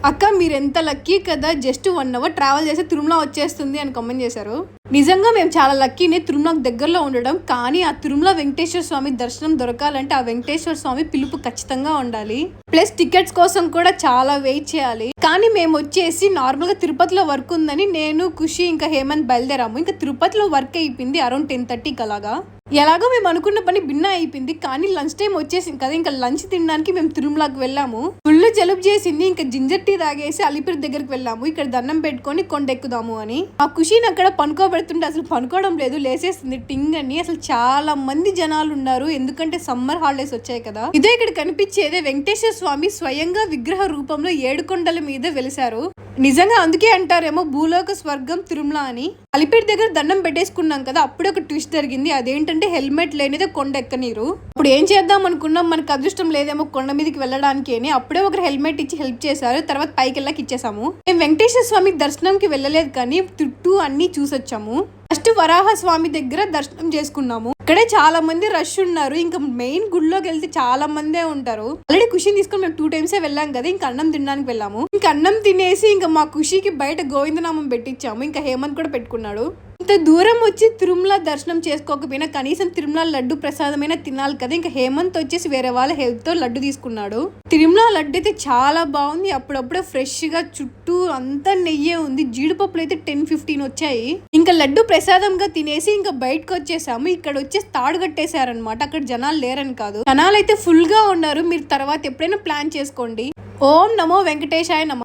అక్క మీరు ఎంత లక్కీ కదా, జస్ట్ 1 అవర్ ట్రావెల్ చేస్తే తిరుమల వచ్చేస్తుంది అని కామెంట్ చేశారు. నిజంగా మేము చాలా లక్కీని తిరుమలకు దగ్గరలో ఉండడం. కానీ ఆ తిరుమల వెంకటేశ్వర స్వామి దర్శనం దొరకాలంటే ఆ వెంకటేశ్వర స్వామి పిలుపు ఖచ్చితంగా ఉండాలి. ప్లస్ టికెట్స్ కోసం కూడా చాలా వెయిట్ చేయాలి. కానీ మేము వచ్చేసి నార్మల్ గా తిరుపతిలో వర్క్ ఉందని నేను, ఖుషి ఇంకా హేమంత్ బయలుదేరాము. ఇంకా తిరుపతిలో వర్క్ అయిపోయింది అరౌండ్ 10:30 అలాగా. ఎలాగో మేము అనుకున్న పని భిన్న అయిపోయింది. కానీ లంచ్ టైం వచ్చేసింది కదా, ఇంకా లంచ్ తినడానికి మేము తిరుమలకి వెళ్ళాము. ఫుల్ జలుబు చేసింది. ఇంకా జింజర్ టీ తాగేసి అలిపిరి దగ్గరికి వెళ్ళాము. ఇక్కడ దండం పెట్టుకొని కొండ ఎక్కుదాము అని. ఆ ఖుషిని అక్కడ పనుకోబెడుతుంటే అసలు పనుకోవడం లేదు, లేసేస్తుంది టింగ్ అని. అసలు చాలా మంది జనాలు ఉన్నారు, ఎందుకంటే సమ్మర్ హాలిడేస్ వచ్చాయి కదా. ఇదే ఇక్కడ కనిపించేదే వెంకటేశ్వర స్వామి స్వయంగా విగ్రహ రూపంలో 7 కొండల మీద వెలిసారు. నిజంగా అందుకే అంటారేమో భూలోక స్వర్గం తిరుమల అని. అలిపిరి దగ్గర దండం పెట్టేసుకున్నాం కదా, అప్పుడే ఒక ట్విస్ట్ జరిగింది. అదేంటంటే హెల్మెట్ లేనిదే కొండ ఎక్కనీరు. ఇప్పుడు ఏం చేద్దాం అనుకున్నాం, మనకు అదృష్టం లేదేమో కొండ మీదకి వెళ్ళడానికి అని. అప్పుడే ఒకరు హెల్మెట్ ఇచ్చి హెల్ప్ చేశారు. తర్వాత పైకి వెళ్ళాక ఇచ్చేసాము. మేము వెంకటేశ్వర స్వామి దర్శనంకి వెళ్ళలేదు కానీ చుట్టూ అన్ని చూసొచ్చాము. ఫస్ట్ వరాహ స్వామి దగ్గర దర్శనం చేసుకున్నాము. ఇక్కడే చాలా మంది రష్ ఉన్నారు. ఇంకా మెయిన్ గుడిలోకి వెళ్తే చాలా మందే ఉంటారు. ఆల్రెడీ ఖుషిని తీసుకొని మేము 2 times వెళ్ళాం కదా, ఇంకా అన్నం తినడానికి వెళ్ళాము. ఇంకా అన్నం తినేసి ఇంకా మా ఖుషికి బయట గోవిందనామం పెట్టించాము. ఇంకా హేమంత్ కూడా పెట్టుకున్నాడు. ఇంత దూరం వచ్చి తిరుమల దర్శనం చేసుకోకపోయినా కనీసం తిరుమల లడ్డు ప్రసాదమైనా తినాలి కదా. ఇంకా హేమంత్ వచ్చేసి వేరే వాళ్ళ హెల్ప్ తో లడ్డు తీసుకున్నాడు. తిరుమల లడ్డు అయితే చాలా బాగుంది. అప్పుడప్పుడే ఫ్రెష్ గా చుట్టూ అంతా నెయ్యే ఉంది. జీడిపప్పులు అయితే 10-15 వచ్చాయి. ఇంకా లడ్డు ప్రసాదంగా తినేసి ఇంకా బయటకు వచ్చేసాము. ఇక్కడ వచ్చేసి తాడు కట్టేశారనమాట. అక్కడ జనాలు లేరని కాదు, జనాలు అయితే ఫుల్ గా ఉన్నారు. మీరు తర్వాత ఎప్పుడైనా ప్లాన్ చేసుకోండి. ఓం నమో వెంకటేశాయ నమః.